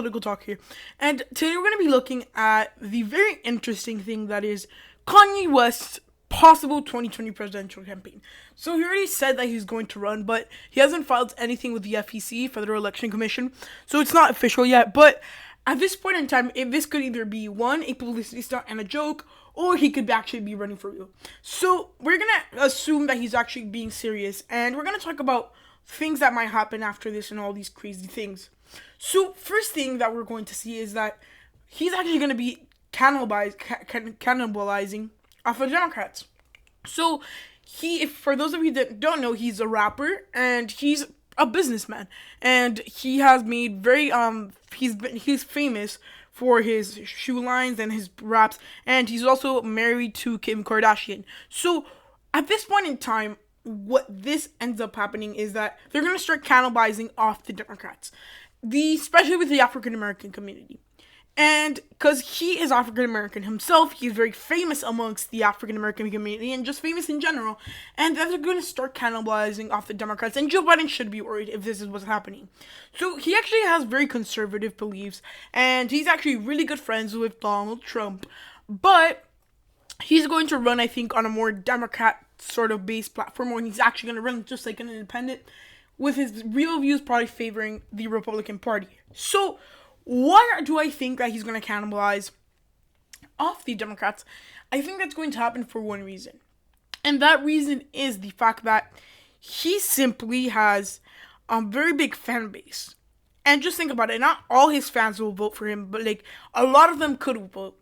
political talk here. And today we're going to be looking at the very interesting thing that is Kanye West's possible 2020 presidential campaign. So he already said that he's going to run, but he hasn't filed anything with the FEC, Federal Election Commission, so it's not official yet. But at this point in time, this could either be one, a publicity stunt and a joke, or he could actually be running for real. So we're going to assume that he's actually being serious, and we're going to talk about things that might happen after this and all these crazy things. So first thing that we're going to see is that he's actually going to be cannibalizing off of Democrats. So for those of you that don't know, he's a rapper and he's a businessman, and he has made he's famous for his shoe lines and his raps, and he's also married to Kim Kardashian. So at this point in time, what this ends up happening is that they're going to start cannibalizing off the Democrats, especially with the African American community. And because he is African American himself, he's very famous amongst the African American community and just famous in general. And they're going to start cannibalizing off the Democrats. And Joe Biden should be worried if this is what's happening. So he actually has very conservative beliefs, and he's actually really good friends with Donald Trump. But he's going to run, I think, on a more Democrat sort of based platform, where he's actually going to run just like an independent, with his real views probably favoring the Republican Party. So why do I think that he's going to cannibalize off the Democrats? I think that's going to happen for one reason. And that reason is the fact that he simply has a very big fan base. And just think about it. Not all his fans will vote for him, but like a lot of them could vote.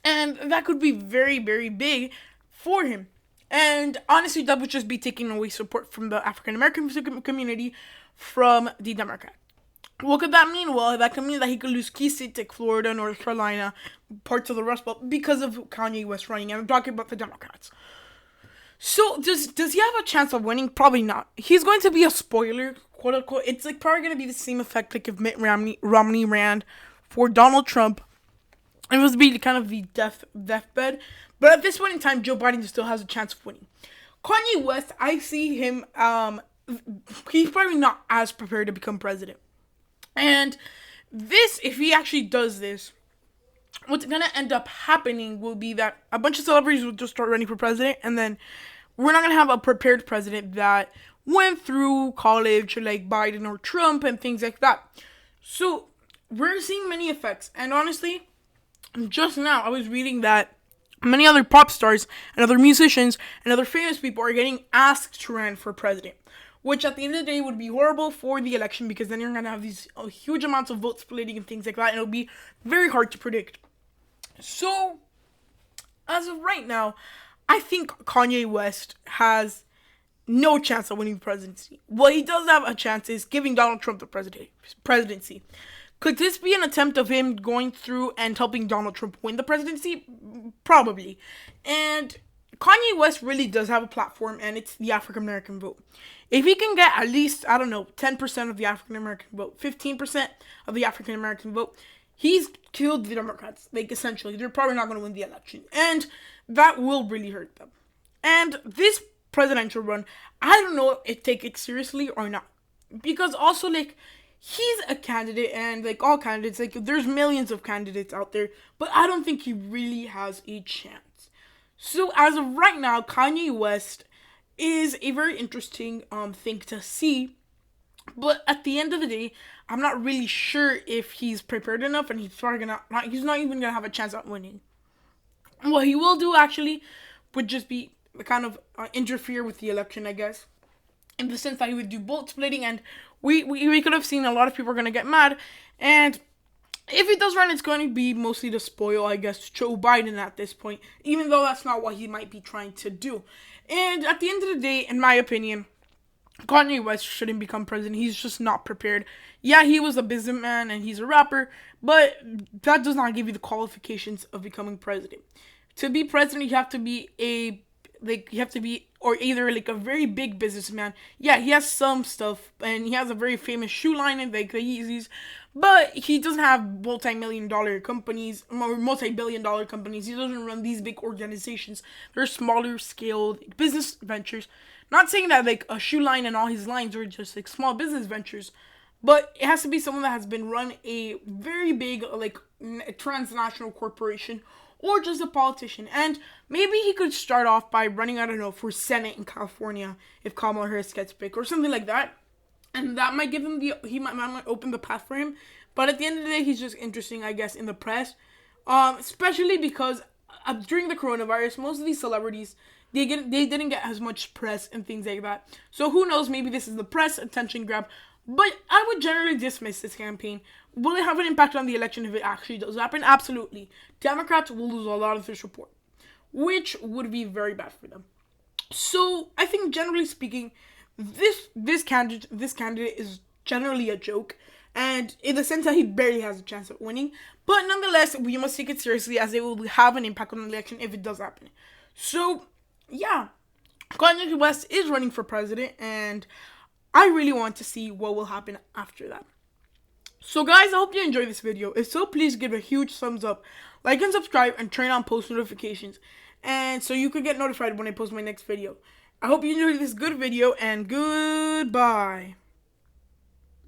And that could be very, very big for him. And honestly, that would just be taking away support from the African American community from the Democrat. What could that mean? Well, that could mean that he could lose key states like Florida, North Carolina, parts of the Rust Belt because of Kanye West running. And I'm talking about the Democrats. So does he have a chance of winning? Probably not. He's going to be a spoiler, quote unquote. It's like probably going to be the same effect like if Mitt Romney ran for Donald Trump. It was be kind of the deathbed. But at this point in time, Joe Biden still has a chance of winning. Kanye West, I see him, he's probably not as prepared to become president. And if he actually does this, what's going to end up happening will be that a bunch of celebrities will just start running for president, and then we're not going to have a prepared president that went through college like Biden or Trump and things like that. So we're seeing many effects. And honestly, just now I was reading that many other pop stars and other musicians and other famous people are getting asked to run for president, which at the end of the day would be horrible for the election, because then you're going to have these huge amounts of vote splitting and things like that, and it'll be very hard to predict. So, as of right now, I think Kanye West has no chance of winning the presidency. What he does have a chance is giving Donald Trump the presidency. Could this be an attempt of him going through and helping Donald Trump win the presidency? Probably. And Kanye West really does have a platform, and it's the African American vote. If he can get at least, 10% of the African American vote, 15% of the African American vote, he's killed the Democrats. Like, essentially, they're probably not going to win the election. And that will really hurt them. And this presidential run, I don't know if take it seriously or not. Because also, like, he's a candidate, and like all candidates, like there's millions of candidates out there, but I don't think he really has a chance. So as of right now, Kanye West is a very interesting thing to see, but at the end of the day, I'm not really sure if he's prepared enough, and he's probably he's not even gonna have a chance at winning. What he will do actually would just be kind of interfere with the election, I guess, in the sense that he would do vote splitting, and we could have seen a lot of people are going to get mad. And if he does run, it's going to be mostly to spoil, I guess, Joe Biden at this point, even though that's not what he might be trying to do. And at the end of the day, in my opinion, Kanye West shouldn't become president. He's just not prepared. Yeah, he was a businessman and he's a rapper, but that does not give you the qualifications of becoming president. To be president, you have to be or either like a very big businessman. Yeah, he has some stuff, and he has a very famous shoe line and like the Yeezys, but he doesn't have multi-billion-dollar companies. He doesn't run these big organizations. They're smaller scale business ventures. Not saying that like a shoe line and all his lines are just like small business ventures, but it has to be someone that has been run a very big, like, transnational corporation, or just a politician. And maybe he could start off by running, I don't know, for Senate in California if Kamala Harris gets picked or something like that. And that might give him he might open the path for him. But at the end of the day, he's just interesting, I guess, in the press. Especially because during the coronavirus, most of these celebrities, they didn't get as much press and things like that. So who knows, maybe this is the press attention grab. But I would generally dismiss this campaign. Will it have an impact on the election if it actually does happen? Absolutely. Democrats will lose a lot of their support, which would be very bad for them. So I think, generally speaking, this candidate is generally a joke, and in the sense that he barely has a chance of winning. But nonetheless, we must take it seriously, as it will have an impact on the election if it does happen. So yeah, Kanye West is running for president, and I really want to see what will happen after that. So guys, I hope you enjoyed this video. If so, please give a huge thumbs up, like and subscribe, and turn on post notifications, and so you could get notified when I post my next video. I hope you enjoyed this good video, and goodbye.